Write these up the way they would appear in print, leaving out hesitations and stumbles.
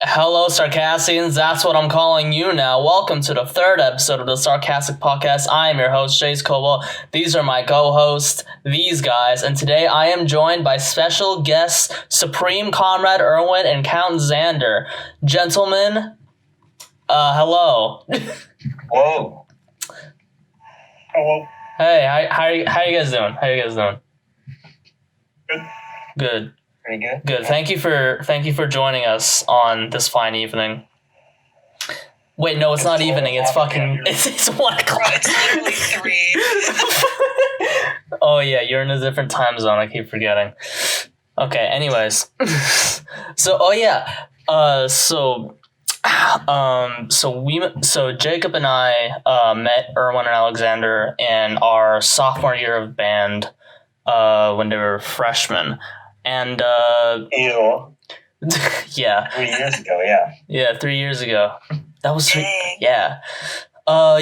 Hello, SarCastians. That's what I'm calling you now. Welcome to the third episode of the SarCastic podcast. I am your host, Jase Cobalt. These are my co-hosts, these guys, and today I am joined by special guests, Supreme Comrade Erwin and Count Zander. Gentlemen, hello. Whoa. Hello. Hey, how you guys doing? Good. Good. Pretty good. Good. Thank you for joining us on this fine evening. Wait, no, it's not evening. It's fucking. It's 1 o'clock. Bro, it's literally 3. Oh yeah, you're in a different time zone. I keep forgetting. Okay. Anyways, so Jacob and I met Erwin and Alexander in our sophomore year of band when they were freshmen. And Ew. yeah. 3 years ago, yeah. Yeah, 3 years ago. That was yeah. How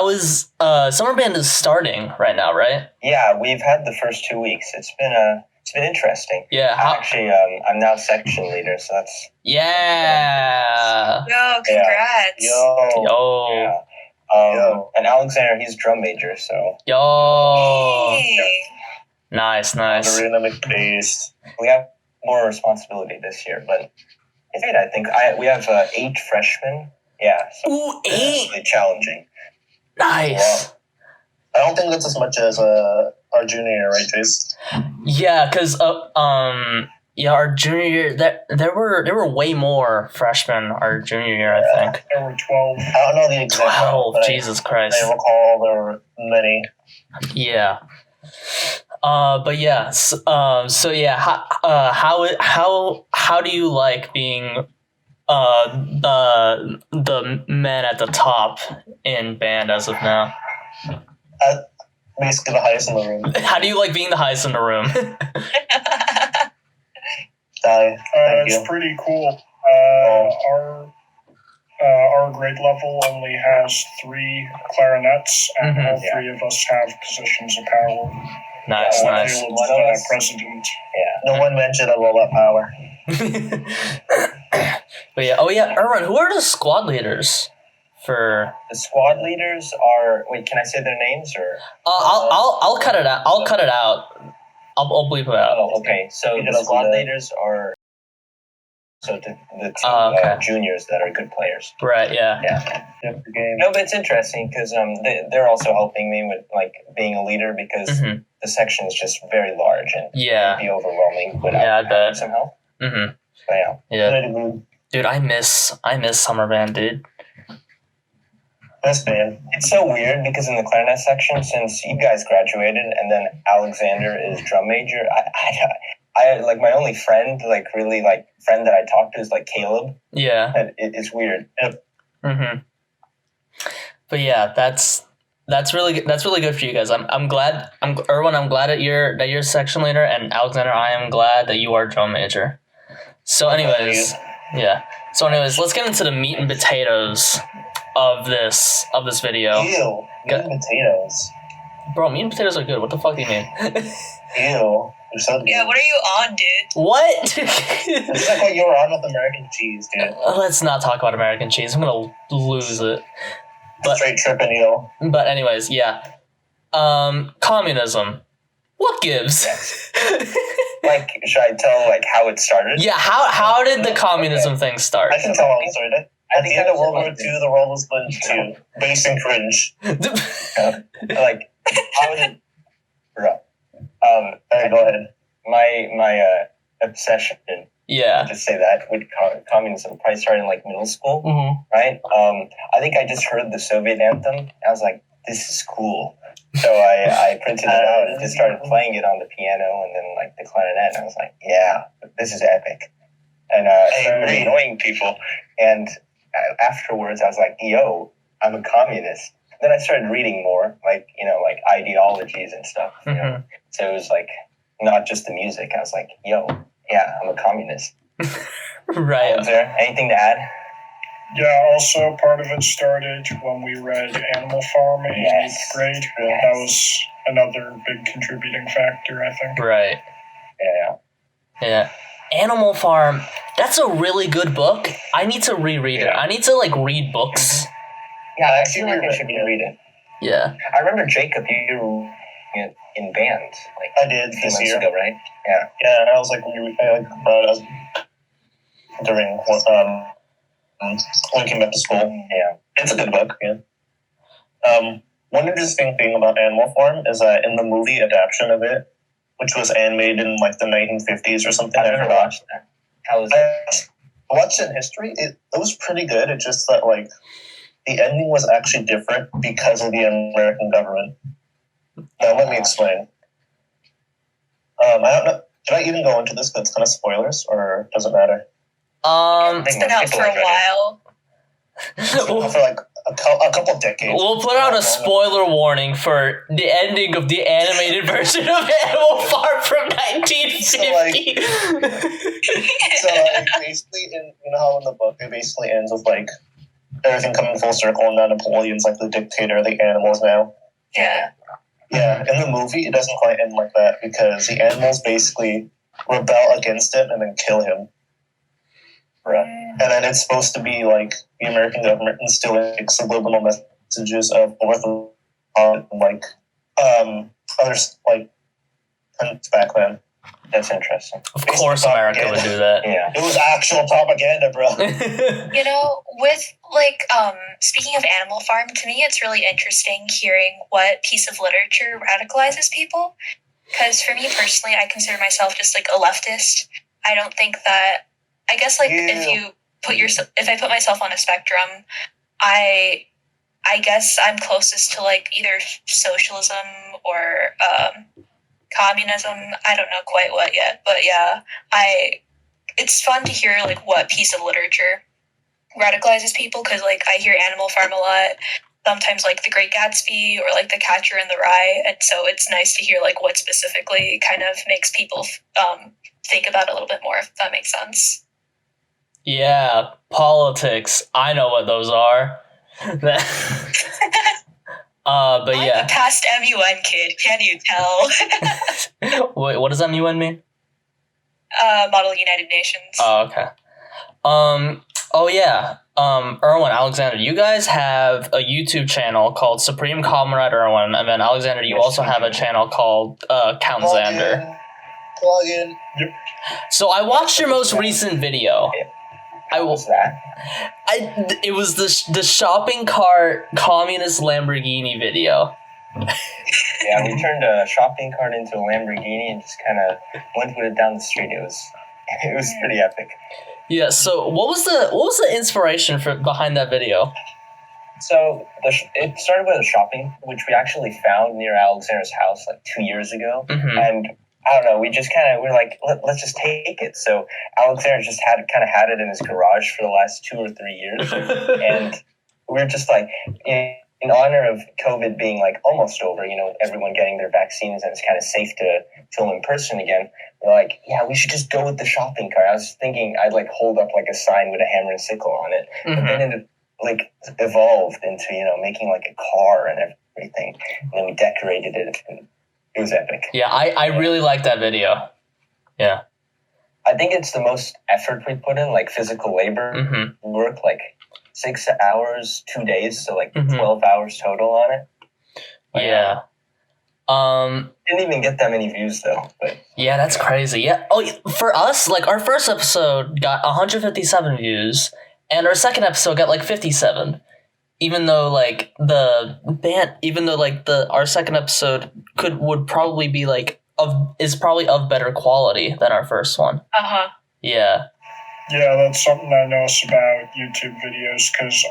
is summer band is starting right now, right? Yeah, we've had the first 2 weeks. It's been interesting. Yeah. Actually, I'm now section leader, so that's Yeah. Yo, congrats. Yeah. And Alexander, he's drum major, so Hey. Nice. dynamic based. We have more responsibility this year, but it's good. I think we have 8 freshmen. Yeah, so Ooh, it's 8. really challenging. Nice. I don't think that's as much as our junior year, right, Jace? Yeah, because our junior year there were way more freshmen our junior year, I think. There were 12. I don't know the exact number, 12. but Jesus Christ. I recall there were many. Yeah. But yeah. How do you like being the men at the top in band as of now? Basically the highest in the room. How do you like being the highest in the room? Thank It's you. pretty cool. Our grade level only has 3 clarinets, and Mhm. all 3 of us have positions of power. Nice. Caleb's the president. Yeah. No one mentioned a roll-up power. But yeah. Oh yeah, Erwin, who are the squad leaders for? The squad leaders are. Wait, can I say their names or? I'll cut it out. I'll I'll bleep it out. Oh, okay. So You the can squad do that. leaders are. So the 2 okay. juniors that are good players. Right. Yeah. Yeah. The game. No, but it's interesting because they're also helping me with like being a leader because Mhm. the section is just very large and Yeah. it'd be overwhelming without Yeah, I bet. having some help. Mhm. But yeah. Yeah. Pretty good. Dude, I miss summer band, dude. Best band. It's so weird because in the clarinet section, since you guys graduated and then Alexander is drum major, I like my only friend, like really like friend that I talk to is like Caleb. Yeah. And it's weird. Mhm. But yeah, that's really good for you guys. I'm glad. Erwin. I'm glad that you're section leader, and Alexander, I am glad that you are drum major. So, anyways, yeah. So, anyways, let's get into the meat and potatoes of this video. Ew. Meat and potatoes. Bro, meat and potatoes are good. What the fuck do you mean? Ew. You're so good. Yeah, what are you on, dude? What? It's like what you were on with American cheese, dude. Let's not talk about American cheese. I'm gonna lose it. But Straight tripping eel. But anyways, yeah. Communism. What gives? Yes. Like, should I tell like how it started? Yeah, how did the communism thing start? I can tell how it started. At the end of World War II, the world was split into two. Base and cringe. Like, how did? Bro. Alright, go ahead. My obsession, Yeah. just say that, with communism probably started in like middle school, Mm-hmm. right? I think I just heard the Soviet anthem. I was like, this is cool. So I printed it out and just started playing it on the piano and then like the clarinet. And I was like, yeah, this is epic. And started really annoying people. And afterwards, I was like, yo, I'm a communist. Then I started reading more, like, like ideologies and stuff. You know? Mhm. So it was like not just the music. I was like, yo, yeah, I'm a communist. Right. Was there anything to add? Yeah, also part of it started when we read Animal Farm in Yes. 8th grade. Yes. That was another big contributing factor, I think. Right. Yeah. Yeah. Animal Farm, that's a really good book. I need to reread it. Yeah. I need to like read books. Yeah, I feel like I should reread it. Yeah. I remember Jacob, you were in band like I did a few this months year. ago, right? Yeah. Yeah, I was like, brought us during when I came back to school. Yeah. It's a good book. Yeah. One interesting thing about Animal Farm is that in the movie adaptation of it, which was animated in like the 1950s or something, I've never watched that. How was it? I watched it in history. It was pretty good. It's just that like the ending was actually different because of the American government. Now let me explain. I don't know. Did I even go into this? But it's kind of spoilers, or does it matter? It's been out for a while. For like a couple decades. We'll put out a spoiler warning for the ending of the animated version of Animal Farm from 1950. So like basically, you know how in the book it basically ends with like everything coming full circle, and now Napoleon's like the dictator of the animals now. Yeah. Yeah, in the movie it doesn't quite end like that because the animals basically rebel against him and then kill him. Right. And then it's supposed to be like the American government instilling like, subliminal messages of overthrow like others like back then. That's interesting. Of course America would do that. Yeah. It was actual propaganda, bro. You know, with like speaking of Animal Farm, to me it's really interesting hearing what piece of literature radicalizes people. Because for me personally, I consider myself just like a leftist. I don't think that. I guess like if I put myself on a spectrum, I guess I'm closest to like either socialism or communism. I don't know quite what yet, but yeah, it's fun to hear like what piece of literature radicalizes people, because like I hear Animal Farm a lot, sometimes like The Great Gatsby or like The Catcher in the Rye, and so it's nice to hear like what specifically kind of makes people think about it a little bit more, if that makes sense. Yeah, politics. I know what those are. But yeah. I'm a past MUN kid, can you tell? Wait, what does MUN mean? Model United Nations. Oh, okay. Oh yeah. Erwin, Alexander, you guys have a YouTube channel called Supreme Comrade Erwin, and then Alexander, you also have a channel called Count Zander. Plug in. Yep. So I watched your most recent video. How was that? It was the shopping cart communist Lamborghini video. Yeah, we turned a shopping cart into a Lamborghini and just kind of went with it down the street. It was pretty epic. Yeah. So what was the inspiration behind that video? So it started with a shopping, which we actually found near Alexander's house like 2 years ago, and I don't know. We just we're like, let's just take it. So Alexander just had it in his garage for the last 2 or 3 years, and we're just like, in honor of COVID being like almost over, you know, everyone getting their vaccines and it's kind of safe to film in person again. We're like, yeah, we should just go with the shopping cart. I was thinking I'd like hold up like a sign with a hammer and sickle on it, but then it like evolved into, you know, making like a car and everything, and then we decorated it. And it was epic. Yeah, I really like that video. Yeah. I think it's the most effort we put in, like physical labor work, like 6 hours, 2 days, so like 12 hours total on it. But yeah. Didn't even get that many views though. But yeah, that's crazy. Yeah. Oh, for us, like our first episode got 157 views, and our second episode got like 57. Even though like our second episode would probably be like is probably of better quality than our first one. Yeah. Yeah, that's something I noticed about YouTube videos, because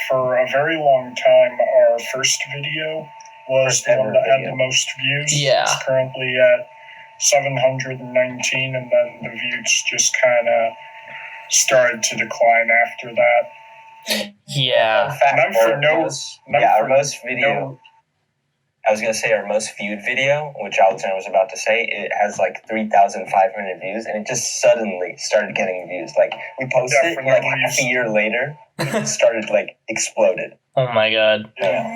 for a very long time, our first video was the one that had the most views. Yeah. It's currently at 719, and then the views just kind of started to decline after that. Yeah. Our most viewed video, which Alexander was about to say, it has like 3,500 views, and it just suddenly started getting views. Like we posted it, like half a year later, it started like exploded. Oh my god. Yeah.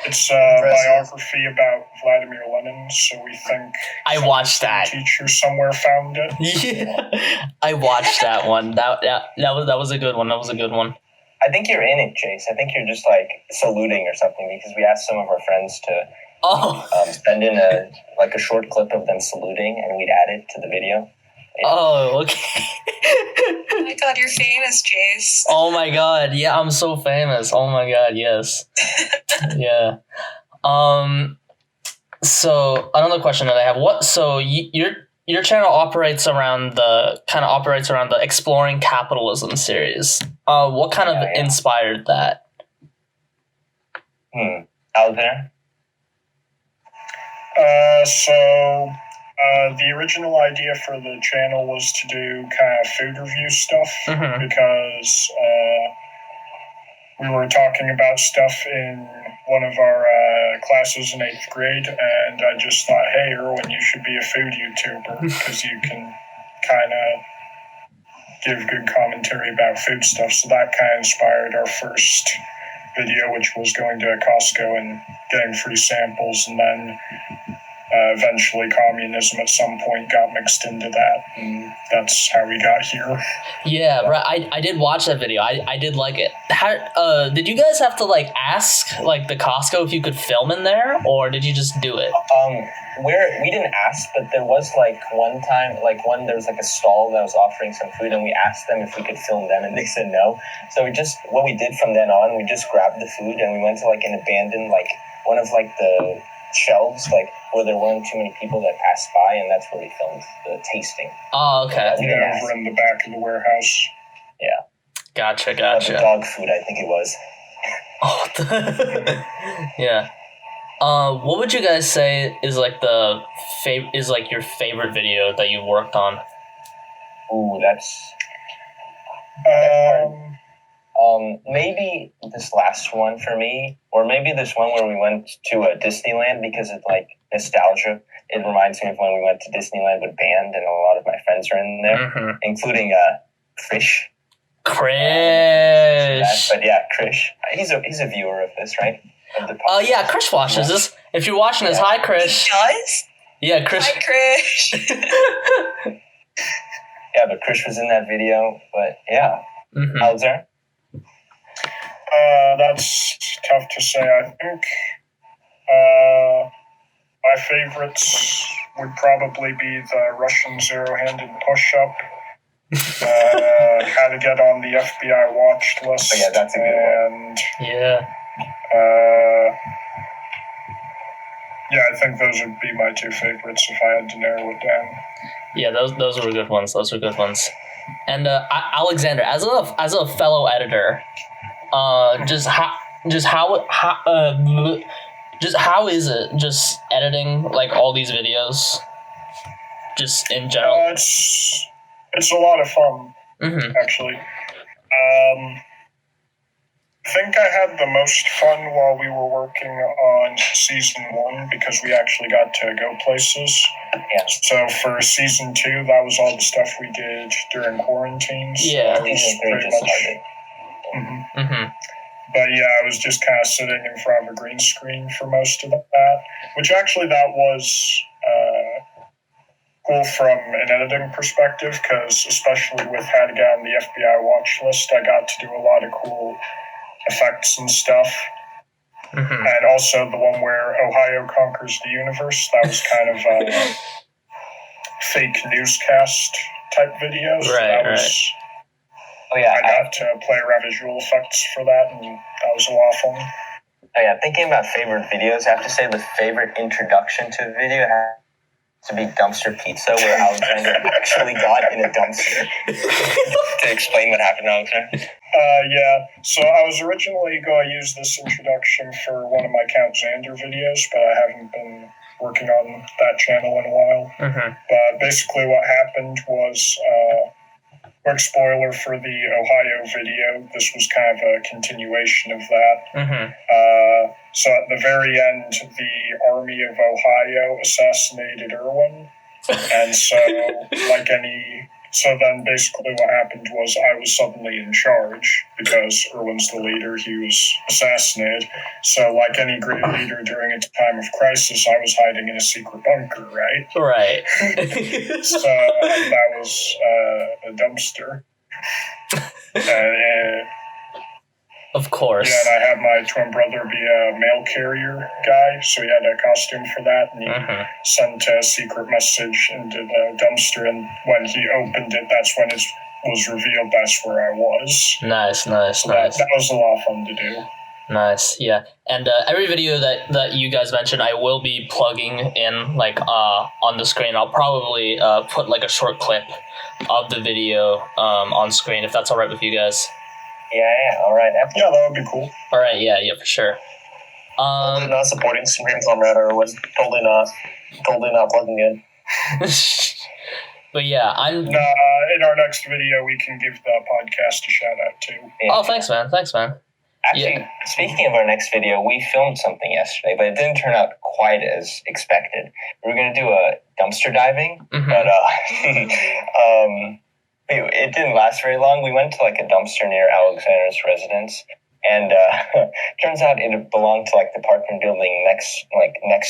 It's a biography about Vladimir Lenin, so we think I watched that. Teacher somewhere found it. Yeah, I watched that one. That was a good one. That was a good one. I think you're in it, Jase. I think you're just like saluting or something because we asked some of our friends to send in a short clip of them saluting, and we'd add it to the video. Yeah. Oh, okay. Oh my god, you're famous, Jase. Oh my god, yeah, I'm so famous. Oh my god, yes. Yeah. So another question that I have: your channel operates around the Exploring Capitalism series. What kind of inspired that? Out there. The original idea for the channel was to do kind of food review stuff because we were talking about stuff in one of our classes in 8th grade, and I just thought, hey, Erwin, you should be a food YouTuber because you can kind of give good commentary about food stuff. So that kind of inspired our first video, which was going to a Costco and getting free samples, and then eventually communism at some point got mixed into that, and that's how we got here. Yeah, right. I did watch that video. I did like it. How did you guys have to ask the Costco if you could film in there, or did you just do it? We didn't ask, but there was one time there was a stall that was offering some food, and we asked them if we could film them, and they said no. So what we did from then on, we just grabbed the food and we went to an abandoned one of the shelves where there weren't too many people that passed by, and that's where we filmed the tasting. Oh, okay. Yeah, over in the back of the warehouse. Yeah. Gotcha. The dog food, I think it was. Oh, yeah. What would you guys say is your favorite video that you worked on? Ooh, that's maybe this last one for me, or maybe this one where we went to Disneyland, because it's nostalgia. It reminds me of when we went to Disneyland with band, and a lot of my friends are in there, including Krish. Krish. But yeah, Krish. He's a viewer of this, right? Yeah, Krish watches this. If you're watching this, hi, Krish. He does? Yeah, Krish. Hi, Krish. Yeah, but Krish was in that video. But yeah, how's there? That's tough to say. I think my favorites would probably be the Russian zero-handed push-up, how to get on the FBI watch list. Oh, yeah, that's a good one. Yeah. Yeah, I think those would be my two favorites if I had to narrow it down. Yeah, those were good ones. Those were good ones. And Alexander, as a fellow editor, just how is it just editing all these videos, just in general? It's a lot of fun, actually. I think I had the most fun while we were working on season 1 because we actually got to go places. Yeah. So for season 2, that was all the stuff we did during quarantines. Yeah. Season 3 just started. But yeah, I was just kind of sitting in front of a green screen for most of that, which actually that was cool from an editing perspective, because especially with how to get on the FBI watch list, I got to do a lot of cool effects and stuff. And also the one where Ohio conquers the universe, that was kind of fake newscast type videos. Right. Oh yeah, I got to play around visual effects for that, and that was a lot of fun. Oh yeah, thinking about favorite videos, I have to say the favorite introduction to a video has to be Dumpster Pizza, where Alexander actually got in a dumpster. To explain what happened, Alexander. Yeah, so I was originally going to use this introduction for one of my Count Zander videos, but I haven't been working on that channel in a while. But basically what happened was, quick spoiler for the Ohio video, this was kind of a continuation of that. So at the very end, the Army of Ohio assassinated Erwin. And so, like any So then basically what happened was I was suddenly in charge because Erwin's the leader, he was assassinated. So like any great leader during a time of crisis, I was hiding in a secret bunker, right? Right. So that was a dumpster. Of course. Yeah, and I had my twin brother be a mail carrier guy, so he had a costume for that, and he sent a secret message into the dumpster, and when he opened it, that's when it was revealed that's where I was. Nice. So that was a lot of fun to do. Nice, yeah. And every video that you guys mentioned, I will be plugging in, like, on the screen. I'll probably put, like, a short clip of the video on screen, if that's all right with you guys. Yeah, all right. Yeah, that would be cool. All right, yeah, for sure. Totally not supporting Supreme Comrade Erwin. Totally not plugging in. But yeah, in our next video, we can give the podcast a shout out too. Yeah. Oh, thanks, man. Actually, speaking of our next video, we filmed something yesterday, but it didn't turn out quite as expected. We were going to do a dumpster diving, but it didn't last very long. We went to like a dumpster near Alexander's residence, and turns out it belonged to like the apartment building next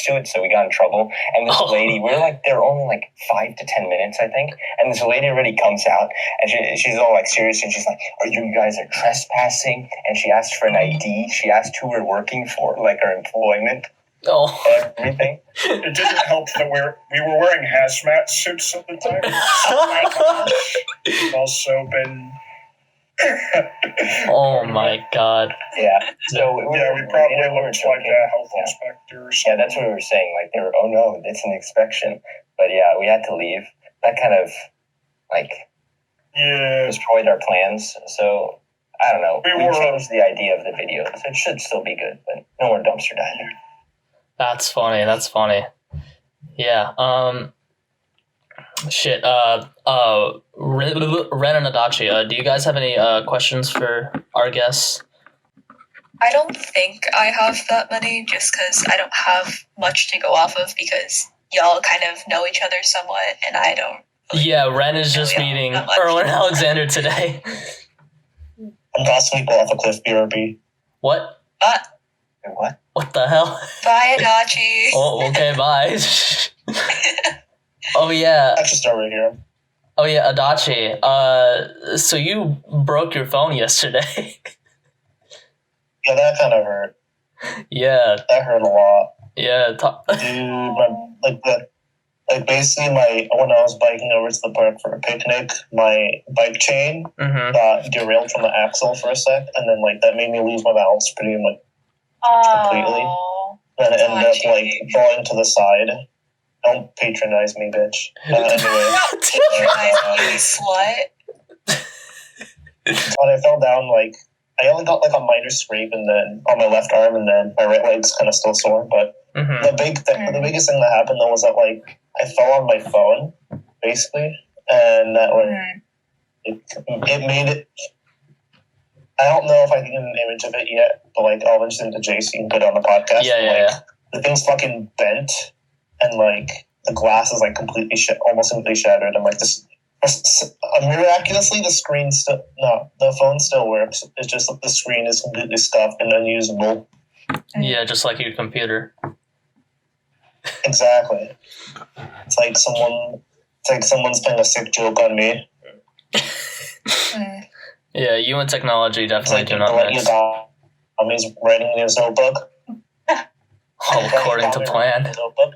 to it. So we got in trouble. And this lady, we were like there only like 5 to 10 minutes, I think. And this lady already comes out, and she's all like serious, and she's like, "Are you guys are trespassing?" And she asked for an ID. She asked who we're working for, like our employment. Everything. It didn't help that we were wearing hazmat suits at the time. We've also been. Oh my god. Yeah. So we probably looked like a health inspector or something. Yeah, that's what we were saying. Like they were, oh no, it's an inspection. But yeah, we had to leave. That kind of destroyed our plans. So I don't know. We changed the idea of the video, so it should still be good, but no more dumpster diving. That's funny. Yeah. Shit. Ren and Adachi, do you guys have any questions for our guests? I don't think I have that many, just because I don't have much to go off of, because y'all kind of know each other somewhat, and I don't. Yeah, Ren is just meeting Erwin Alexander today. I'm tossing people off a cliff, BRB. What? What? What the hell? Bye, Adachi. Oh, okay, bye. Oh, yeah. I should start right here. Oh, yeah, Adachi. So you broke your phone yesterday. Yeah, that kind of hurt. Yeah. That hurt a lot. Yeah. Dude, basically when I was biking over to the park for a picnic, my bike chain got derailed from the axle for a sec, and then that made me lose my balance pretty much completely. Then it ended up falling to the side. Don't patronize me, bitch. Anyway, patronize you, slut. When I fell down, I only got a minor scrape, and then on my left arm, and then my right leg's kind of still sore. But the biggest thing that happened though was that I fell on my phone, basically, and that it made it. I don't know if I can get an image of it yet, but I'll mention it to Jase and put it on the podcast. Yeah. The thing's fucking bent, and the glass is completely almost completely shattered. And this, miraculously, the phone still works. It's just that the screen is completely scuffed and unusable. Yeah, just like your computer. Exactly. It's like someone's playing a sick joke on me. Yeah, you and technology definitely do not mix. He's writing in his notebook. According to plan.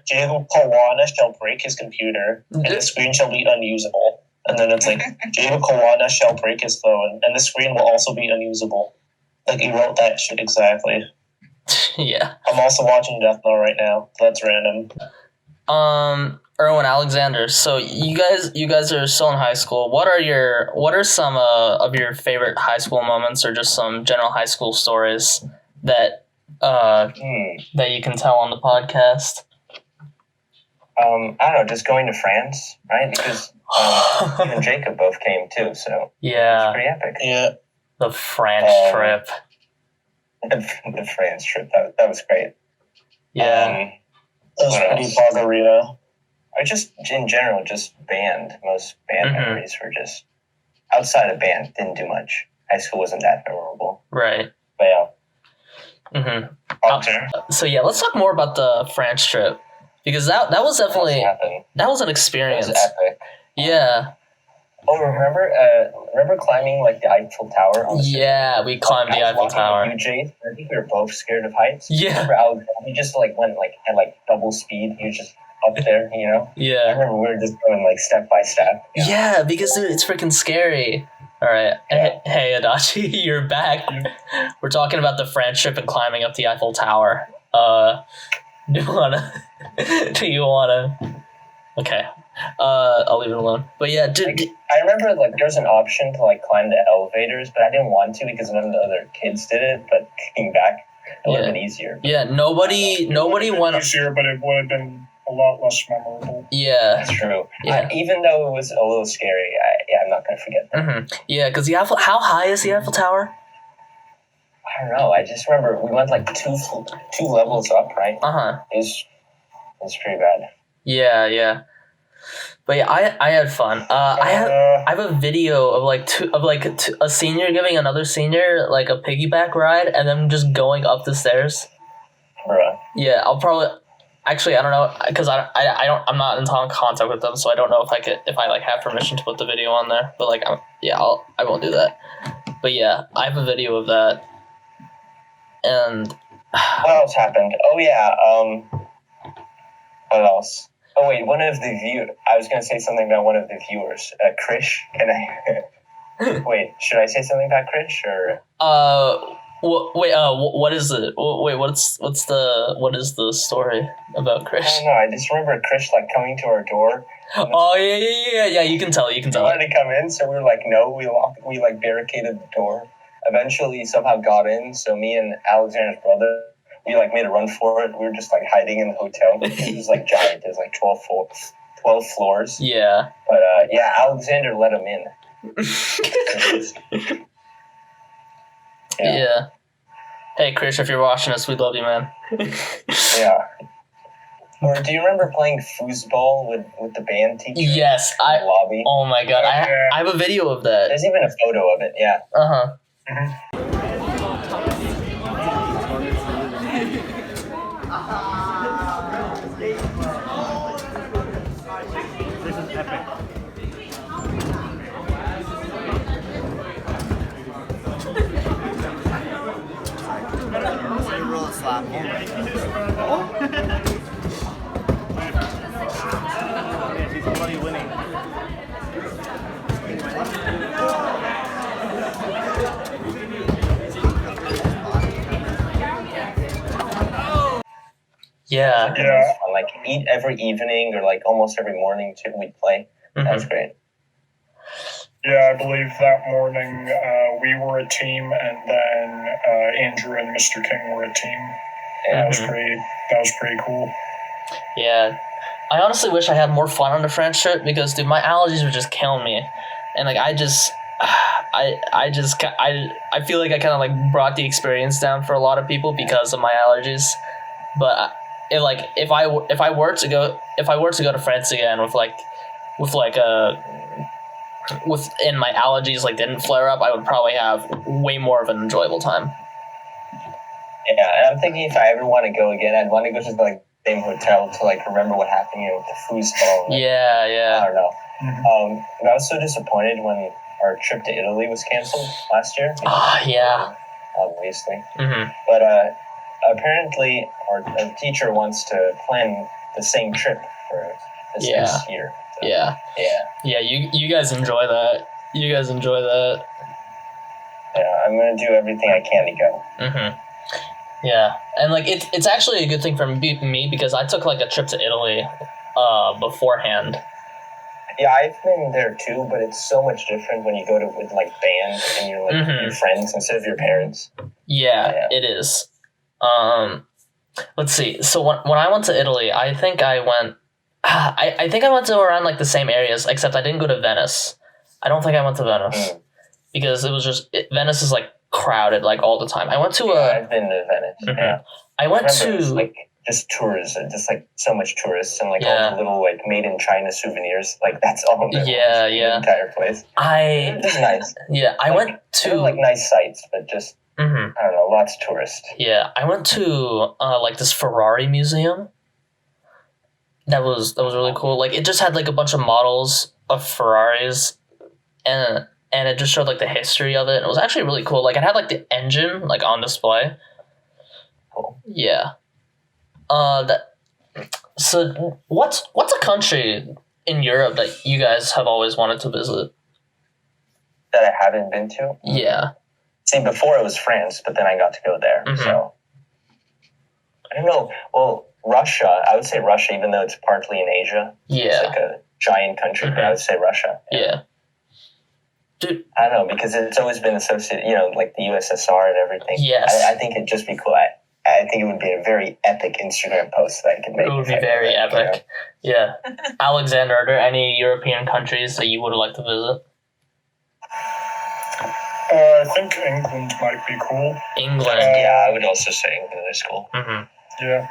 Jacob Kawana shall break his computer, and the screen shall be unusable. And then it's Jacob Kawana shall break his phone, and the screen will also be unusable. He wrote that shit exactly. Yeah. I'm also watching Death Note right now. So that's random. Erwin Alexander. So you guys are still in high school. What are some of your favorite high school moments, or just some general high school stories that that you can tell on the podcast? I don't know, just going to France, right? Because you and Jacob both came too, so yeah, it's pretty epic. Yeah, the France trip. The France trip, that was great. Yeah, that was pretty Pagarito. I just in general just band. Most band memories were just outside of band. Didn't do much. High school wasn't that memorable. Right. But yeah. Okay. So yeah, let's talk more about the France trip because that was definitely that was an experience. It was epic. Yeah. Oh, remember climbing like the Eiffel Tower? Yeah, we climbed the Eiffel Tower. You, Jase, I think we were both scared of heights. Yeah. We just like went like at like double speed. You just up there, you know. I Yeah. remember we were just going like step by step. You know? Yeah, because dude, it's freaking scary. All right. Hey, Adachi, you're back. We're talking about the France trip and climbing up the Eiffel Tower. Do you wanna? Okay. I'll leave it alone. But yeah, dude. I remember like there's an option to like climb the elevators, but I didn't want to because none of the other kids did it. But looking back, it would have been easier. Yeah, nobody went. Easier, but it would have been a lot less memorable. Yeah, that's true. Yeah. Even though it was a little scary, I'm not gonna forget that. Yeah, because the Eiffel. How high is the Eiffel Tower? I don't know. I just remember we went like two levels up, right? It was pretty bad. Yeah. But yeah, I had fun. I have a video of a senior giving another senior like a piggyback ride and then just going up the stairs. Bruh. Yeah, I'll probably. Actually, I don't know because I'm not in contact with them, so I don't know if I like have permission to put the video on there. But like, I won't do that. But yeah, I have a video of that. And what else happened? Oh yeah. What else? Oh wait, I was gonna say something about one of the viewers, Krish. Can I? Wait, should I say something about Krish or? What is it? Wait, what is the story about Krish? I don't know. I just remember Krish like coming to our door. Oh yeah. You can tell. He wanted to come in, so we were like, no. We like barricaded the door. Eventually, somehow got in. So me and Alexander's brother, we like made a run for it. We were just like hiding in the hotel. It was like giant. It was like 12 floors. Yeah. But Alexander let him in. Yeah. Hey, Krish, if you're watching us, we love you, man. Yeah. Or do you remember playing foosball with the band teacher? Yes, in the lobby. Oh my god, I have a video of that. There's even a photo of it. Yeah. This is epic. He's already winning. Yeah. Like every evening or like almost every morning too, we'd play. That was great. Yeah, I believe that morning we were a team, and then Andrew and Mr. King were a team. Yeah. That was pretty cool. Yeah. I honestly wish I had more fun on the French trip because, dude, my allergies were just killing me. And, like, I feel like I kind of, like, brought the experience down for a lot of people because of my allergies. But, if I were to go to France again and my allergies, like, didn't flare up, I would probably have way more of an enjoyable time. Yeah, and I'm thinking if I ever want to go again, I'd want to go to the same hotel to like remember what happened, with the foosball. Yeah. I don't know. But I was so disappointed when our trip to Italy was canceled last year. Yeah. Obviously. But apparently our teacher wants to plan the same trip for this next year. So, yeah. You guys enjoy that. Yeah, I'm gonna do everything I can to go. Yeah, and like it's actually a good thing for me because I took like a trip to Italy beforehand. Yeah, I've been there too, but it's so much different when you go with like band and you're like your friends instead of your parents. Yeah, it is. Let's see. So when I went to Italy, I think I went. I think I went to around like the same areas, except I didn't go to Venice. I don't think I went to Venice because it was just Venice is like crowded like all the time. I went to I've been to Venice. Yeah. I went to like just tourism, just like so much tourists and like Yeah. all the little like made in China souvenirs. Like that's all there was Yeah, in yeah. the entire place. It's just nice. Yeah, I went to They're like nice sites, but just Mhm. I don't know, lots of tourists. Yeah, I went to like this Ferrari museum. That was really cool. Like it just had like a bunch of models of Ferraris, and it just showed like the history of it. It was actually really cool. Like it had like the engine like on display. Cool. Yeah. So what's a country in Europe that you guys have always wanted to visit? That I haven't been to. Yeah. See, before it was France, but then I got to go there. Mhm. So I don't know. Well, Russia. I would say Russia, even though it's partly in Asia. It's Yeah. like a giant country, but I would say Russia. Yeah. Dude, I don't know, because it's always been associated, like the USSR and everything. Yes. I think it'd just be cool. I think it would be a very epic Instagram post that I could make. it would be very epic. Yeah. Alexander, are there any European countries that you would like to visit? I think England might be cool. England. Yeah, I would also say England is cool. Mm-hmm. Yeah.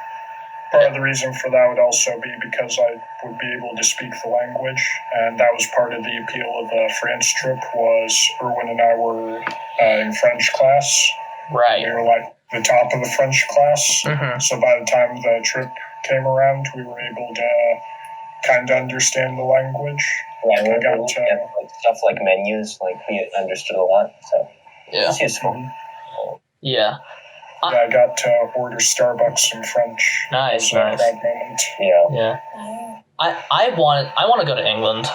Part of the reason for that would also be because I would be able to speak the language, and that was part of the appeal of the France trip. Was Erwin and I were in French class. Right. We were like the top of the French class. Mm-hmm. So by the time the trip came around, we were able to kind of understand the language. Yeah, we I got looking at like, stuff like menus, like we understood a lot, so Yeah. it's useful. Yeah. Yeah, I got to order Starbucks in French. Nice, It was a nice. proud moment. Yeah. Yeah. I want to go to England,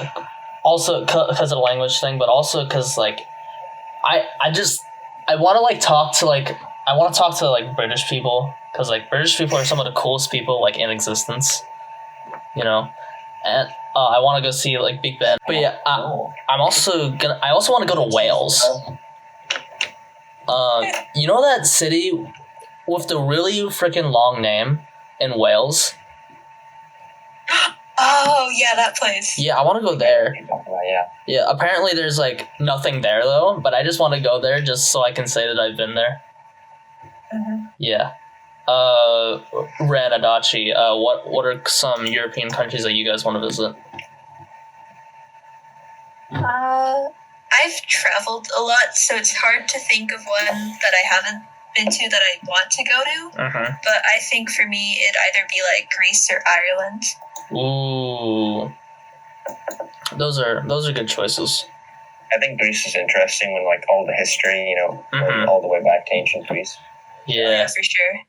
also because of the language thing, but also because like I want to like talk to like British people, because like British people are some of the coolest people like in existence, and I want to go see like Big Ben. But yeah, I also want to go to Wales. You know that city with the really freaking long name in Wales? Oh, yeah, that place. Yeah, I want to go there. Yeah. Yeah, apparently there's like nothing there though, but I just want to go there just so I can say that I've been there. Mm-hmm. Yeah. Ren, Adachi, what are some European countries that you guys want to visit? I've traveled a lot, so it's hard to think of one that I haven't been to that I want to go to. Uh-huh. But I think for me, it'd either be like Greece or Ireland. Ooh. Those are good choices. I think Greece is interesting when like all the history, going all the way back to ancient Greece. Yeah. For sure.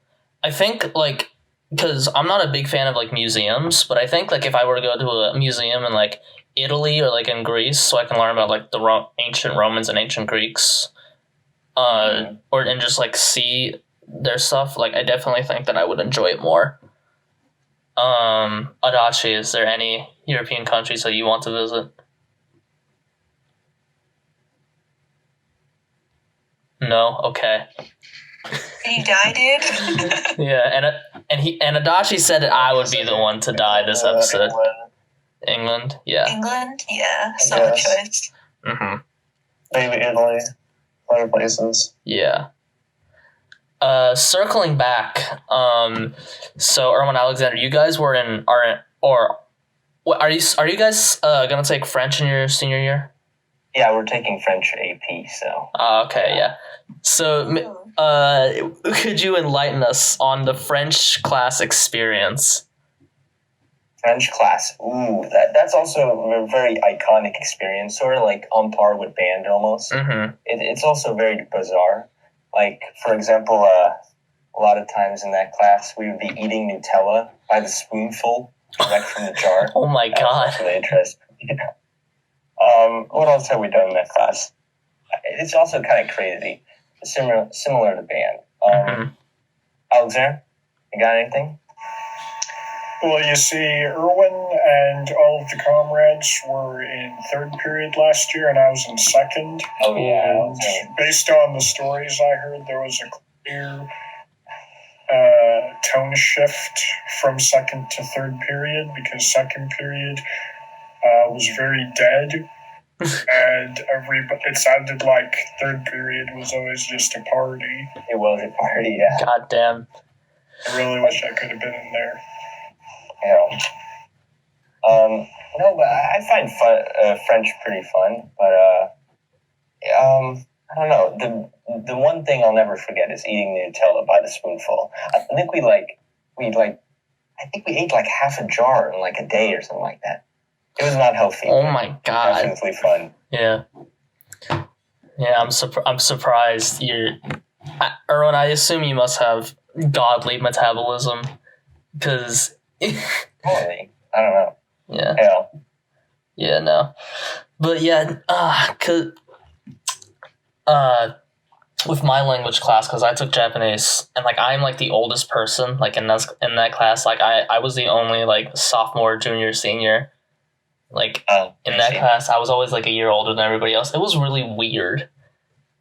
I think like because I'm not a big fan of like museums, but I think like if I were to go to a museum in like Italy or like in Greece, so I can learn about like the ancient Romans and ancient Greeks, and just like see their stuff, like I definitely think that I would enjoy it more. Adachi, is there any European countries that you want to visit? No? Okay. Did you die, dude? Yeah, and Adachi said that I would be the one to die this episode. England? Yeah. England? Yeah, solid choice. Mm-hmm. Maybe Italy. Other places. Yeah. Circling back, so Erwin, Alexander, you guys are you guys gonna take French in your senior year? Yeah, we're taking French AP, so. Okay, yeah. So, could you enlighten us on the French class experience? French class. Ooh, that's also a very iconic experience, sort of like on par with band almost. Mm-hmm. It's also very bizarre. Like, for example, a lot of times in that class, we would be eating Nutella by the spoonful, direct from the jar. Oh my god. That's really interesting. What else have we done in that class? It's also kind of crazy. Similar to band. Alexander, you got anything? Well, you see, Erwin and all of the comrades were in third period last year, and I was in second. Oh, yeah. And based on the stories I heard, there was a clear tone shift from second to third period, because second period was very dead, and it sounded like third period was always just a party. It was a party, yeah. God damn. I really wish I could have been in there. Yeah. No, but I find French pretty fun. But I don't know. The one thing I'll never forget is eating Nutella by the spoonful. I think we ate like half a jar in like a day or something like that. It was not healthy. Oh my god! Definitely fun. Yeah. I'm surprised Erwin. I assume you must have godly metabolism, because. Probably. I don't know. Yeah. Yeah. No. But yeah. With my language class, because I took Japanese, and like I'm like the oldest person like in that class. Like I was the only like sophomore, junior, senior. Like in that class, I was always like a year older than everybody else. It was really weird.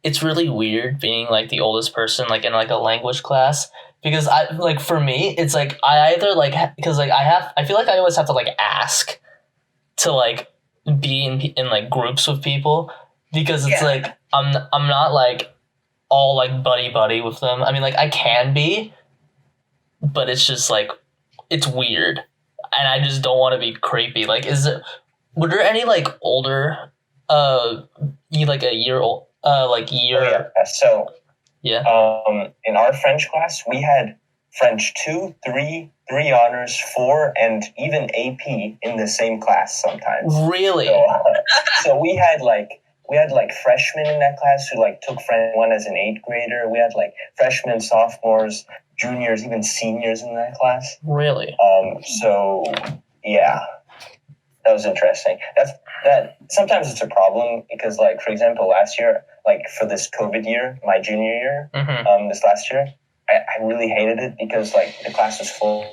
It's really weird being like the oldest person like in like a language class, because I like for me it's like I either like because like I feel like I always have to like ask to like be in like groups with people, because it's like I'm not like all like buddy with them. I mean, like I can be, but it's just like it's weird, and I just don't want to be creepy. Like, were there any like older, like a year old, year? Oh, yeah. So yeah. In our French class, we had French 2, 3, 3 honors, 4, and even AP in the same class sometimes. Really? So we had like freshmen in that class who like took French 1 as an 8th grader. We had like freshmen, sophomores, juniors, even seniors in that class. Really? So yeah, that was interesting. That sometimes it's a problem, because like for example last year, like for this COVID year, my junior year, this last year, I really hated it because like the class was full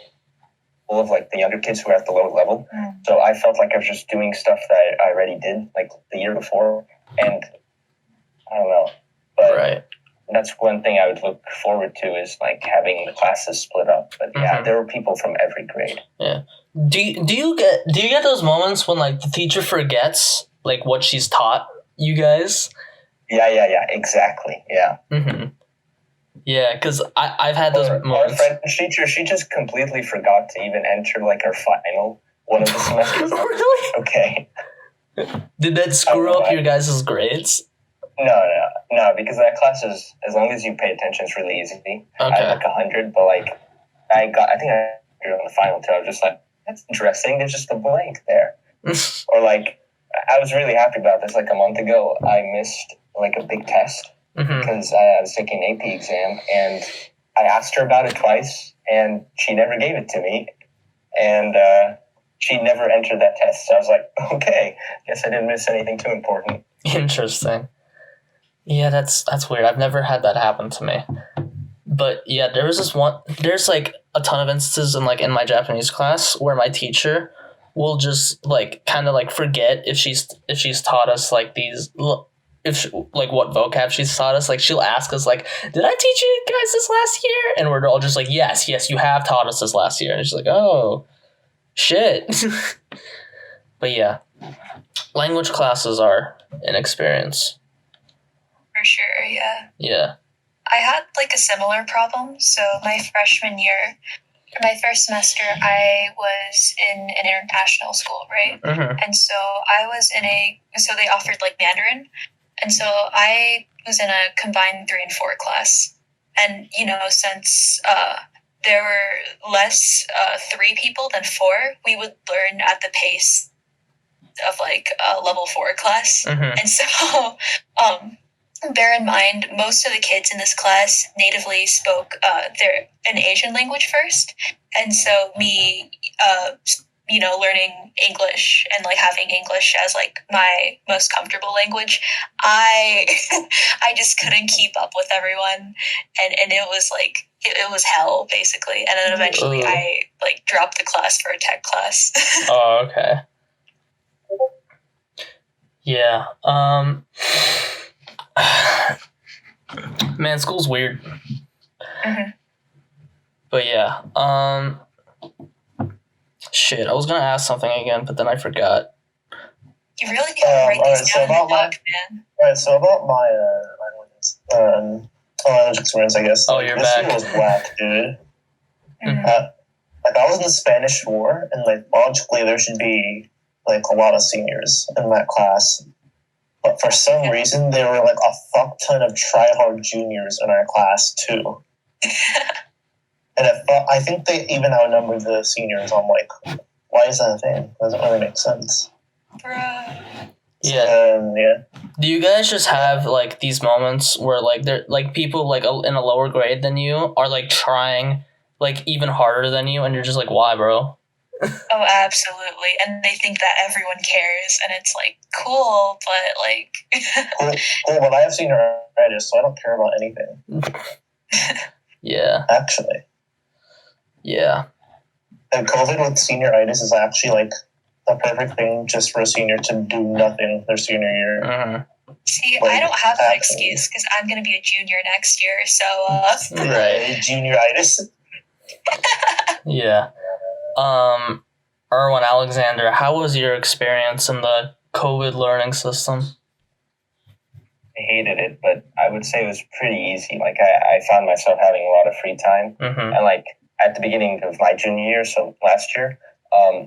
of like the younger kids who were at the lower level. So I felt like I was just doing stuff that I already did like the year before, and I don't know. But right. That's one thing I would look forward to, is like having the classes split up. But yeah, there were people from every grade. Yeah. Do you get those moments when like the teacher forgets like what she's taught you guys? Yeah, exactly. Yeah. Yeah, because I've had those moments. Our French teacher, she just completely forgot to even enter like her final one of the semesters. Really? Okay. Did that screw up your guys' grades? No, because that class is, as long as you pay attention, it's really easy. Okay. I had like 100, but like I think I got on the final too. I was just like, that's interesting. There's just a blank there. Or like, I was really happy about this. Like a month ago, I missed like a big test because I was taking an AP exam, and I asked her about it twice, and she never gave it to me, and she never entered that test. So I was like, okay, guess I didn't miss anything too important. Interesting. Yeah, that's weird. I've never had that happen to me. But yeah, there's like a ton of instances in my Japanese class where my teacher will just like kind of like forget if she's taught us like like what vocab she's taught us. Like she'll ask us like, did I teach you guys this last year? And we're all just like, yes, you have taught us this last year. And she's like, oh shit. But yeah, language classes are an experience. For sure, yeah. Yeah. I had like a similar problem. So my freshman year, for my first semester, I was in an international school, right? And so I was so they offered like Mandarin. And so I was in a combined 3 and 4 class. And, since there were less 3 people than 4, we would learn at the pace of like a level 4 class. And so, bear in mind, most of the kids in this class natively spoke an Asian language first. And so me, learning English and like having English as like my most comfortable language, I just couldn't keep up with everyone. And it was like, it was hell basically. And then eventually I like dropped the class for a tech class. Oh, okay. Yeah. Man, school's weird. But yeah, shit, I was gonna ask something again, but then I forgot. You really gotta write these down in the doc, man. Alright, so about my language experience, I guess. Oh, you're this back. This was whack, dude. Like, I was in the Spanish War, and, like, logically there should be, like, a lot of seniors in that class. But for some reason, there were, like, a fuck ton of try-hard juniors in our class, too. And I think they even outnumbered the seniors. I'm like, why is that a thing? It doesn't really make sense. Bruh. Yeah. Yeah. Do you guys just have like these moments where like they're like people like in a lower grade than you are like trying like even harder than you, and you're just like, why, bro? Oh, absolutely. And they think that everyone cares, and it's like cool, but like. Cool, but I have senioritis, so I don't care about anything. Yeah. Actually. Yeah. And COVID with senioritis is actually like the perfect thing just for a senior to do nothing their senior year. Uh-huh. See, Like, I don't have that absolutely. excuse because I'm going to be a junior next year, so. Right. Junioritis. Yeah. Erwin, Alexander, how was your experience in the COVID learning system? I hated it, but I would say it was pretty easy. Like, I found myself having a lot of free time. Mm-hmm. And, like, at the beginning of my junior year, so last year,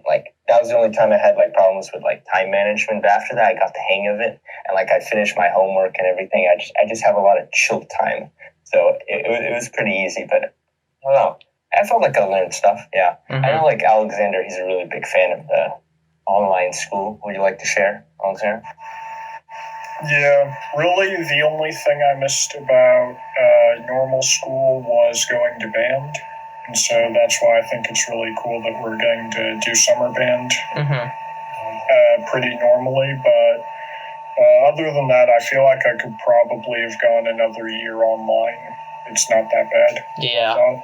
like, that was the only time I had, like, problems with, like, time management. But after that, I got the hang of it. And, like, I finished my homework and everything. I just have a lot of chill time. So it was pretty easy, but I don't know. I felt like I learned stuff, yeah. Mm-hmm. I know, like, Alexander, he's a really big fan of the online school. Would you like to share, Alexander? Yeah, really the only thing I missed about normal school was going to band. And so that's why I think it's really cool that we're going to do summer band pretty normally. But other than that, I feel like I could probably have gone another year online. It's not that bad. Yeah.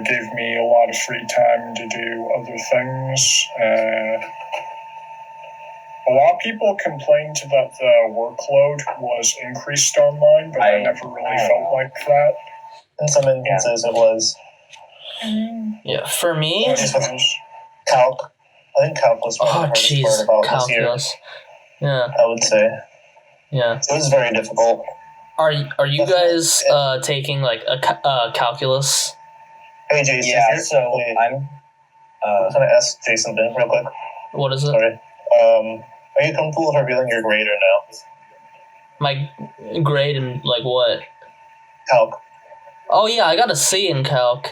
Gave me a lot of free time to do other things. A lot of people complained that the workload was increased online, but I never really felt like that. In some instances, it was. Yeah. For me, calc. I think calc was one of the hardest part about calculus. this year. Yeah. I would say. Yeah. It was very difficult. Are you guys taking like a calculus? Hey, Jason. Yeah. So I'm. Can I ask Jason something real quick? What is it? Sorry. Are you comfortable with revealing your grade or no? My grade in like what? Calc. Oh yeah, I got a C in calc.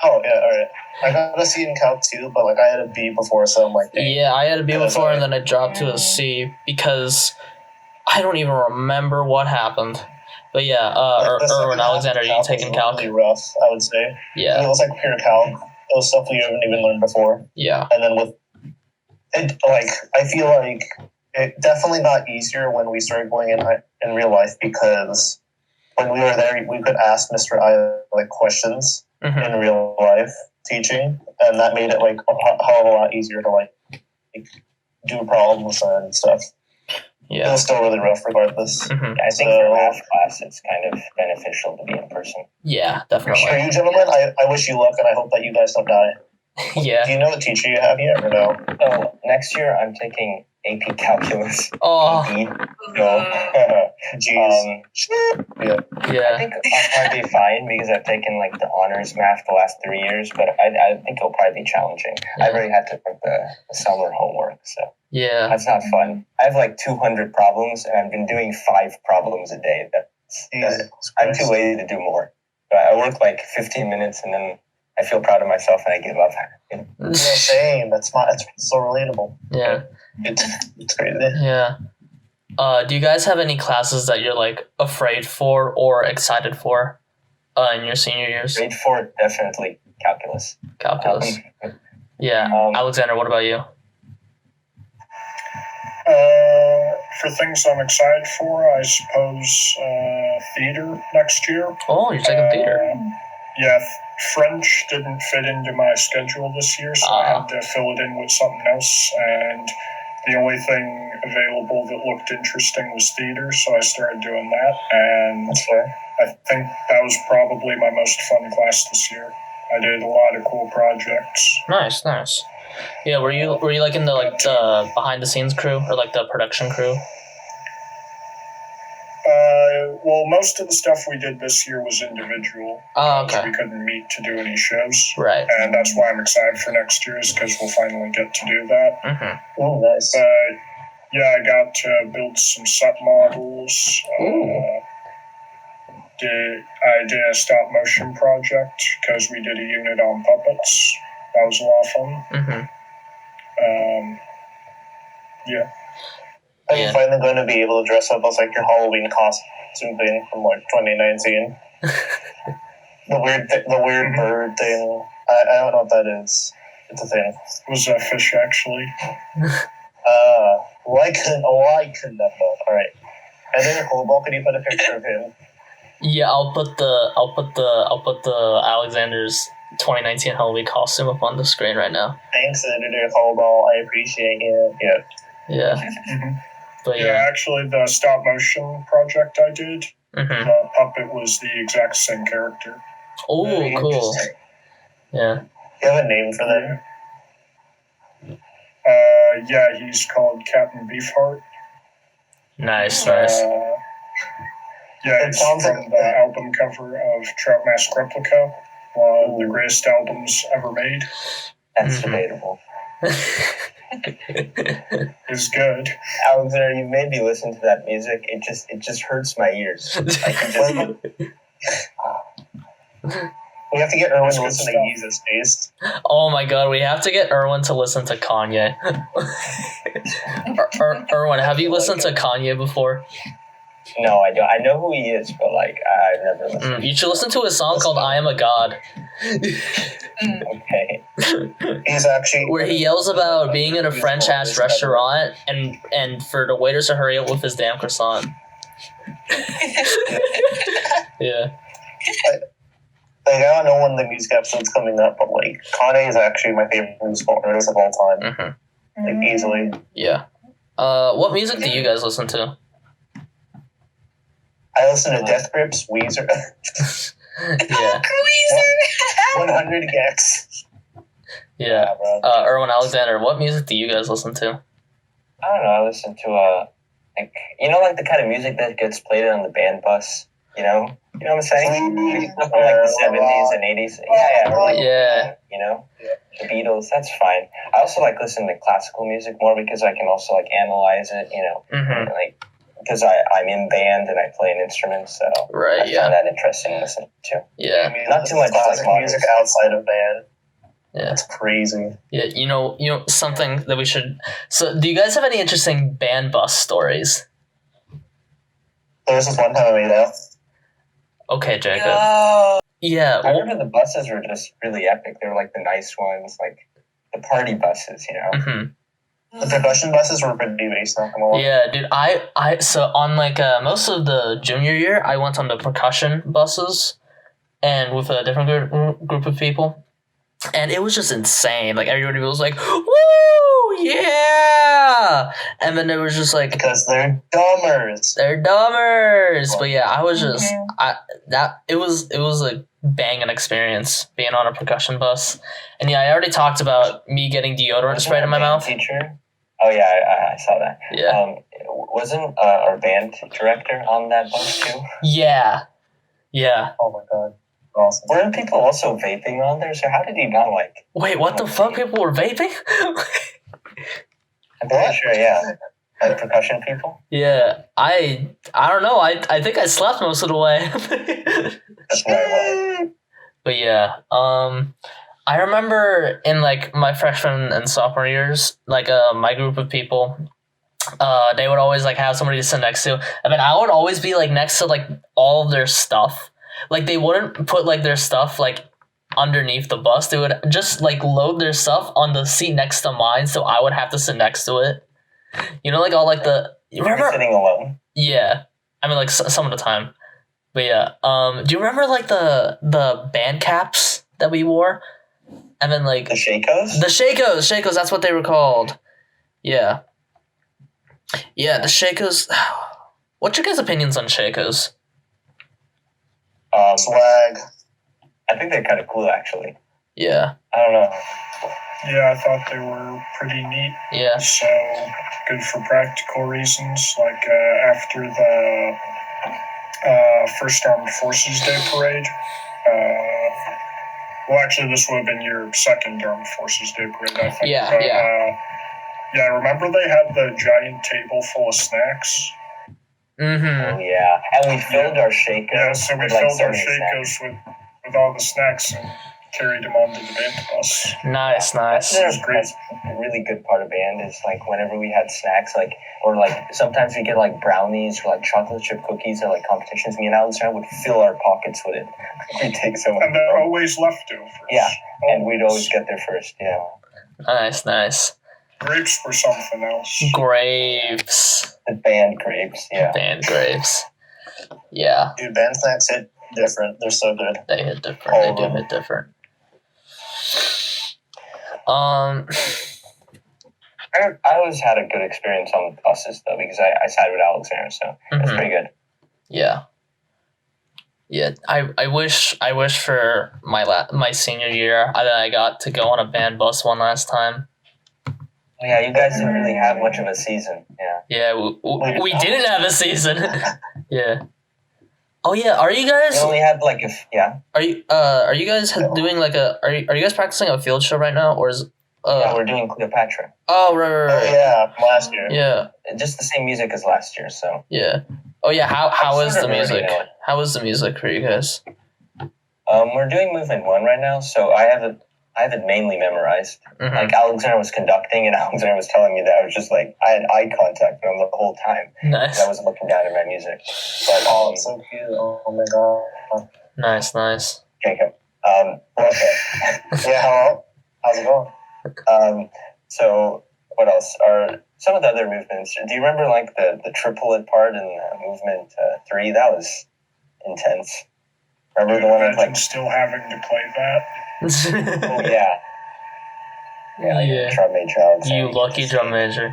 Oh yeah, alright. I got a C in calc too, but like I had a B before, so I'm like. Yeah, I had a B before, and then I dropped to a C because I don't even remember what happened. But yeah, Erwin, Alexander, are you taking calc? Really rough, I would say. Yeah. It was like pure calc. It was stuff we haven't even learned before. Yeah. And then with it, like I feel like it definitely got easier when we started going in real life, because when we were there, we could ask Mr. I like questions in real life teaching, and that made it like a hell of a lot easier to like do problems and stuff. Yeah. It was still really rough regardless. I think for math class, it's kind of beneficial to be in person. Yeah, definitely. For you gentlemen, I wish you luck, and I hope that you guys don't die. Yeah. Do you know what teacher you have yet, or no? So next year, I'm taking AP Calculus. Oh. Jeez. Yeah. I think I'll probably be fine because I've taken like the honors math the last 3 years, but I think it'll probably be challenging. Yeah. I've already had to make the summer homework, so yeah, that's not fun. I have like 200 problems, and I've been doing 5 problems a day. I'm too lazy to do more. But I work like 15 minutes, and then I feel proud of myself, and I give up. Yeah, same. That's so relatable. Yeah. It's crazy. Yeah. Do you guys have any classes that you're like afraid for or excited for in your senior years? Grade 4, definitely calculus. Calculus. Yeah. Alexander, what about you? For things I'm excited for, I suppose theater next year. Oh, you're taking theater. Yeah, French didn't fit into my schedule this year, so I had to fill it in with something else, and the only thing available that looked interesting was theater, so I started doing that, and I think that was probably my most fun class this year. I did a lot of cool projects. Nice. Yeah, were you like in the behind the scenes crew or like the production crew? well, most of the stuff we did this year was individual. Oh, because okay. we couldn't meet to do any shows. Right. And that's why I'm excited for next year's, because we'll finally get to do that. Mm-hmm. Oh, nice. But yeah, I got to build some set models. I did a stop motion project because we did a unit on puppets. That was a lot of fun. Mm-hmm. Yeah. Are you finally going to be able to dress up as like your Halloween costume thing from like 2019? the weird bird thing. I don't know what that is. It's a thing. Was that fish actually? Like that. All right. And then Cobalt, can you put a picture of him? Yeah, I'll put the Alexander's 2019 Halloween costume up on the screen right now. Thanks, Editor Cobalt. I appreciate it. Yeah. Yeah. But yeah, actually, the stop motion project I did, the puppet was the exact same character. Oh, cool. Yeah. You have a name for that? Yeah, he's called Captain Beefheart. Nice. Yeah, it's from the album cover of Trout Mask Replica, one of the greatest albums ever made. That's debatable. It's good. Alexander, you made me listen to that music. It just hurts my ears. We have to get Erwin to listen to Jesus Taste. Oh my god, we have to get Erwin to listen to Kanye. Erwin, have you listened to Kanye before? No, I don't. I know who he is, but like I've never listened. You should listen to a song called "I Am a God." Okay. He's actually where he yells about being in a French ass restaurant and for the waiters to hurry up with his damn croissant. Yeah. Like, I don't know when the music episode's coming up, but like Kanye is actually my favorite musical artist of all time. Like easily. Yeah. What music do you guys listen to? I listen to Death Grips, Weezer. Yeah. 100 Gex. Yeah. Erwin, Alexander, what music do you guys listen to? I don't know. I listen to like the kind of music that gets played on the band bus. You know what I'm saying? From like the 70s and 80s. Yeah. You know, the Beatles. That's fine. I also like listening to classical music more because I can also like analyze it. You know, like because I'm in band and I play an instrument, so I find that interesting to listen to. Yeah. I mean, not too much classic music outside of band. Yeah. That's crazy. Yeah, you know something that we should. So, do you guys have any interesting band bus stories? There was this one time I made out. Okay, Jacob. No. Yeah. I remember the buses were just really epic. They were like the nice ones, like the party buses, you know. The percussion buses were pretty based on them. Yeah, dude. I so on like most of the junior year, I went on the percussion buses, and with a different group of people, and it was just insane. Like everybody was like, "Woo, yeah!" And then it was just like because they're dumbers. But yeah, I was just it was a banging experience being on a percussion bus, and yeah, I already talked about me getting deodorant sprayed in my mouth. Teacher. Oh yeah, I saw that. Yeah. Wasn't our band director on that bus too? Yeah. Oh my god. Awesome. Weren't people also vaping on there? So how did he not like? Wait, what the fuck? People were vaping? I'm pretty sure, yeah. Like percussion people? Yeah, I don't know. I think I slept most of the way. That's my But yeah, I remember in like my freshman and sophomore years, like my group of people, they would always like have somebody to sit next to. I mean, I would always be like next to like all of their stuff. Like they wouldn't put like their stuff like underneath the bus. They would just like load their stuff on the seat next to mine, so I would have to sit next to it. You know, like all like the. You remember sitting alone? Yeah, I mean like some of the time. But yeah, do you remember like the band caps that we wore? And then like the Shakos? The Shakos, that's what they were called. Yeah. Yeah, the Shakos. What's your guys' opinions on Shakos? Swag. I think they're kind of cool, actually. Yeah. I don't know. Yeah, I thought they were pretty neat. Yeah. So good for practical reasons. Like after First Armed Forces Day Parade. Well, actually, this would have been your second Armed Forces Day Parade, I think. Yeah, but, yeah. Yeah, remember they had the giant table full of snacks? Mm-hmm. Oh, yeah. And we filled our shakers. Yeah, so we with, like, filled so our many shakers snacks. with all the snacks and carried them onto the band bus. Nice. That's a really good part of band is like whenever we had snacks, like or like sometimes we get like brownies or like chocolate chip cookies or like competitions. Me and Alexander would fill our pockets with it. We'd take so much. And they're always leftovers. Yeah, and we'd always get there first. Yeah. Nice. Grapes were something else. Grapes. The band grapes. Yeah. Band grapes. Yeah. Dude, band snacks hit different. They're so good. They hit different. They do hit different. I always had a good experience on the buses though because I sat with Alexander, so it's pretty good. Yeah. I wish for my senior year that I got to go on a band bus one last time. Yeah, you guys didn't really have much of a season. Yeah. Yeah, we didn't have a season. Yeah. Oh yeah, are you guys? We only had like Are you guys doing like are you guys practicing a field show right now, or is? Yeah, we're doing Cleopatra. Oh right. Oh yeah, last year. Yeah. Just the same music as last year, so. Yeah. Oh yeah. How is the music? Already know it. How is the music for you guys? We're doing movement 1 right now, so I have it mainly memorized. Mm-hmm. Like Alexander was conducting, and Alexander was telling me that I was just like I had eye contact with him the whole time. Nice. I wasn't looking down at my music. But It's so cute. Oh my god. Nice. Jacob. Okay. Yeah, hello. How's it going? So what else are some of the other movements? Do you remember like the triplet part in movement 3? That was intense. Remember the one with like still having to play that? oh yeah. Yeah. Drum major. Alexander. You lucky drum major.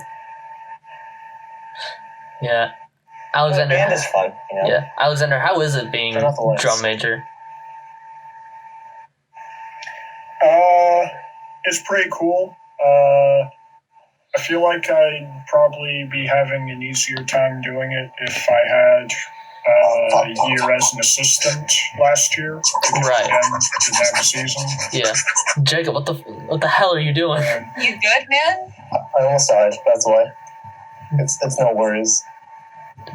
Yeah. Alexander. Band is fun, you know? Yeah. Alexander, how is it being drum major? It's pretty cool. I feel like I'd probably be having an easier time doing it if I had a year as an assistant last year. Right. Again, didn't have a season. Yeah. Jacob, what the hell are you doing? You good, man? I almost died. That's why. It's no worries.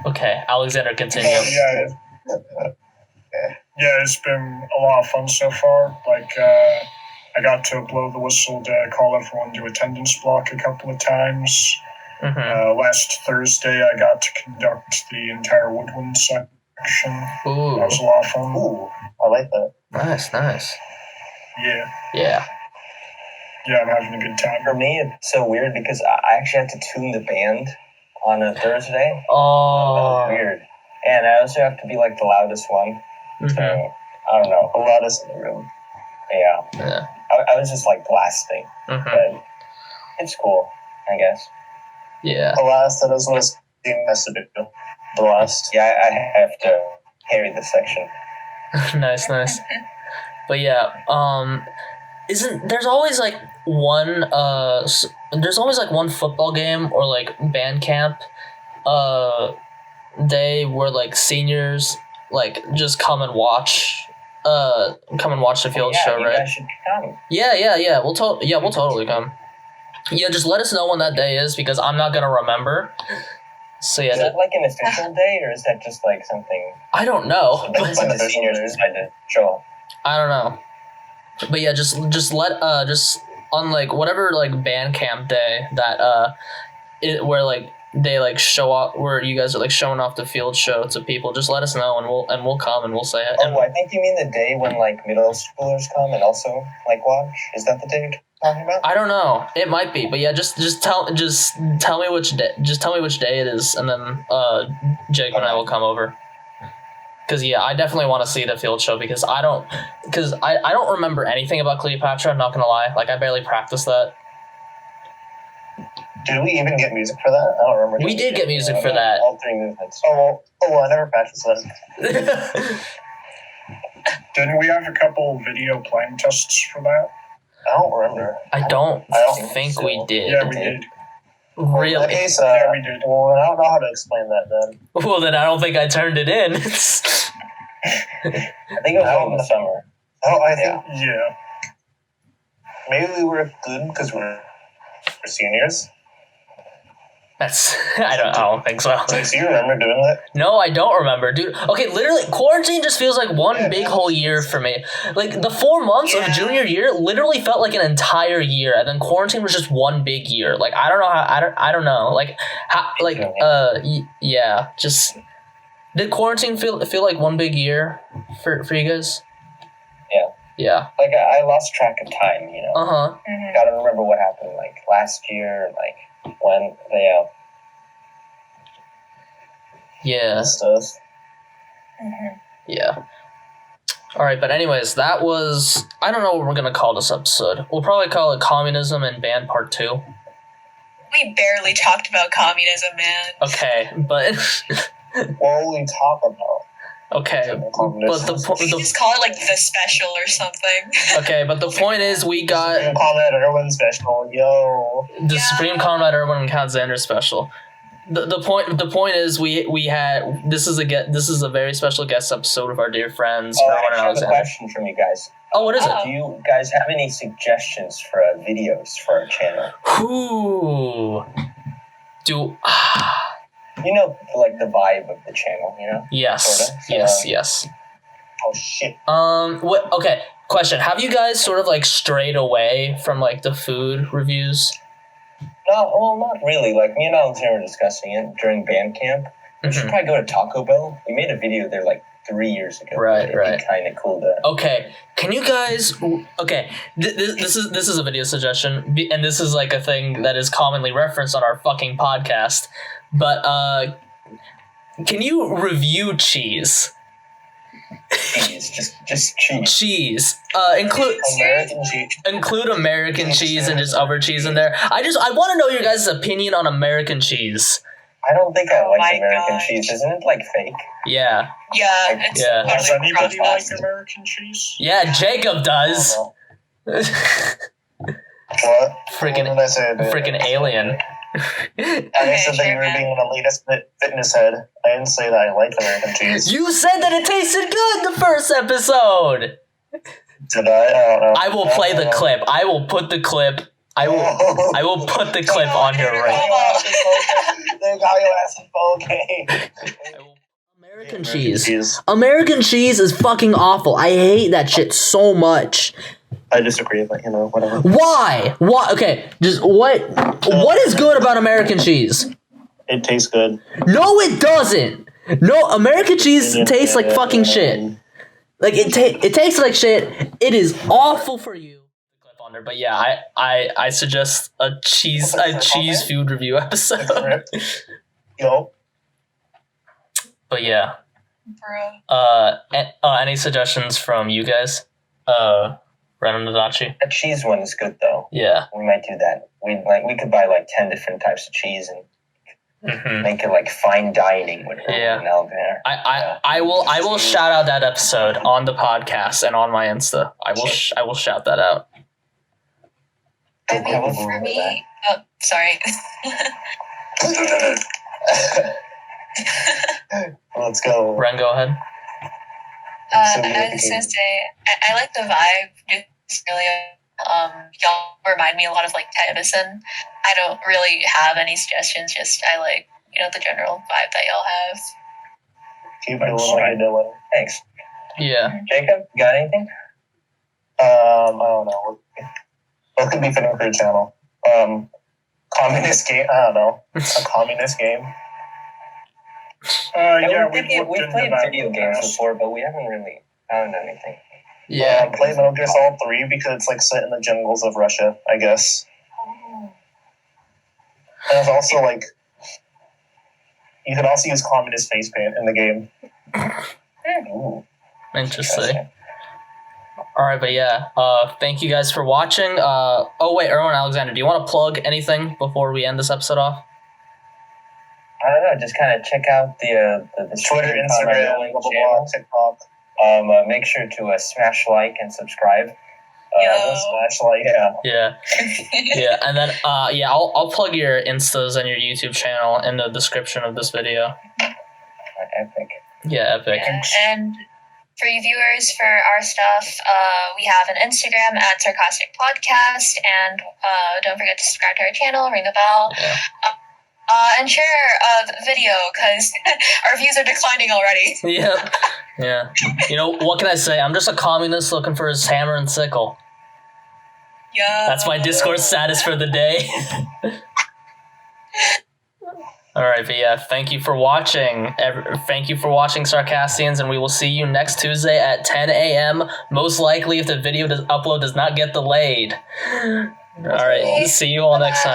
Okay, Alexander, continue. Yeah, it's been a lot of fun so far. Like, I got to blow the whistle to call everyone to attendance block a couple of times. Mm-hmm. Last Thursday, I got to conduct the entire woodwind section. Ooh. That was a lot of fun. Ooh, I like that. Nice. Yeah, I'm having a good time. For me, it's so weird because I actually had to tune the band on a Thursday. Oh. That was weird. And I also have to be like the loudest one. Mm-hmm. So, I don't know. The loudest in the room. Yeah. I was just like blasting. Mm-hmm. But it's cool, I guess. Yeah. Alas, that is what a team has to do. Blast. Yeah, I have to carry the section. Nice. But yeah, there's always like one football game or like band camp day where like seniors like just come and watch the field show, you right? guys should come. Yeah. We'll totally come. Yeah, just let us know when that day is because I'm not gonna remember. So yeah. Is that like an official day or is that just like something? I don't know. A bunch of seniors decide to show up. I don't know. But yeah, just on like whatever like band camp day that where like they like show up where you guys are like showing off the field show to people, just let us know and we'll come and we'll say it. Oh, I think you mean the day when like middle schoolers come and also like watch. Is that the day you're talking about? I don't know. It might be, but yeah, just tell me which day. Just tell me which day it is, and then Jake and I will come over. Because yeah, I definitely want to see the field show because I don't remember anything about Cleopatra. I'm not gonna lie, like I barely practiced that. Did we even get music for that? I don't remember. We did get music for that. All 3 movements. Oh, I never practiced that. Didn't we have a couple video playing tests for that? I don't remember. I don't I don't think so. we did. Yeah, we did. In that Really? case, Yeah, we did. well, I don't know how to explain that then. Well, then I don't think I turned it in. I think it was over the summer. Oh, I think Yeah. maybe we were good because we're seniors. That's I don't think so. Do you remember doing that? No, I don't remember, dude. Okay, literally, quarantine just feels like one big whole year for me. Like the 4 months of junior year literally felt like an entire year, and then quarantine was just one big year. Like I don't know how I don't know. Like how yeah, just did quarantine feel like one big year for you guys? Yeah. Yeah. Like I lost track of time, you know. Uh-huh. Gotta remember what happened like last year, like when Yeah. Stuff. Yeah. All right, but anyways, that was I don't know what we're gonna call this episode. We'll probably call it Communism and Band Part 2. We barely talked about communism, man. Okay, but What will we talk about? okay, but We just call it like the special or something. okay, but the point is we got Comrade Erwin special, yo. the Supreme Comrade Erwin and Count Zander special. The point is we had this is a very special guest episode of our dear friends Erwin and I have a Alexander. question from you guys. Oh, what is it? Do you guys have any suggestions for videos for our channel? Ooh. Do You know, like the vibe of the channel, you know? yes, Sorta. So, yes. Oh shit. What? Okay. Question: have you guys sort of like strayed away from like the food reviews? No, well, not really. Like me and Alexander were discussing it during band camp. We should probably go to Taco Bell. We made a video there like 3 years ago. Right. It'd be kind of cool to. Okay, can you guys? Okay, this is a video suggestion, and this is like a thing that is commonly referenced on our fucking podcast. But can you review cheese? Cheese, just cheese. Cheese. Include American cheese. Include American cheese and just other cheese in there. I want to know your guys' opinion on American cheese. I don't think I like my American gosh. cheese. Isn't it like fake? Yeah. Yeah, it's Yeah. Does totally anybody like processed. American cheese? Yeah, Jacob does. Oh, no. What? Freaking- What did I say? Freaking alien. I Okay, said that sure, you were man. being an elitist fitness head. I didn't say that I liked American cheese. You said that it tasted good the first episode. Did I? I don't know. I will play the clip. I will put the clip. I will put the clip on here right. They got your ass in okay. American cheese. American cheese is fucking awful. I hate that shit so much. I disagree, but you know, whatever. Why? Why? Okay, just what is good about American cheese? It tastes good. No, it doesn't. No, American cheese tastes like fucking shit. Like it tastes like shit. It is awful for you. Clip on there, but yeah, I suggest a cheese food review episode. Yo. But yeah, Bro. any suggestions from you guys? Ren and Adachi? That cheese one is good though. Yeah. We might do that. We could buy like 10 different types of cheese and make it like fine dining with Yeah. and Alexander. I will shout out that episode on the podcast and on my Insta. I will shout that out. I mean, for me, sorry. Let's go. Ren, go ahead. I was gonna say, I like the vibe. Just really, y'all remind me a lot of like Edison. I don't really have any suggestions. Just I like the general vibe that y'all have. Keep doing what you're doing. Thanks. Yeah. Jacob, you got anything? I don't know. What could be fitting for a channel? Communist game. I don't know. A communist game. Yeah, we've played video games before, but we haven't really found anything. Yeah. Play Metal Gear Solid 3 because it's like set in the jungles of Russia, I guess. And it's also like you can also use communist face paint in the game. Ooh, Interesting. All right, but yeah. Thank you guys for watching. Oh wait, Erwin, Alexander, do you want to plug anything before we end this episode off? I don't know. Just kind of check out the Twitter, Instagram, blah blah blah, TikTok. Make sure to smash like and subscribe. Yo. Flashlight, yeah. Yeah. Yeah, and then I'll plug your Instas and your YouTube channel in the description of this video. Epic. Yeah, epic. Yeah, and for you viewers, for our stuff, we have an Instagram at SarCastic Podcast, and don't forget to subscribe to our channel, ring the bell, Yeah. and share the video, because our views are declining already. Yep. Yeah. You know, what can I say? I'm just a communist looking for his hammer and sickle. Yeah. That's my Discord status for the day. Alright, but yeah, thank you for watching. Thank you for watching, SarCastians, and we will see you next Tuesday at 10 a.m. Most likely if the video upload does not get delayed. Alright, see you all next time.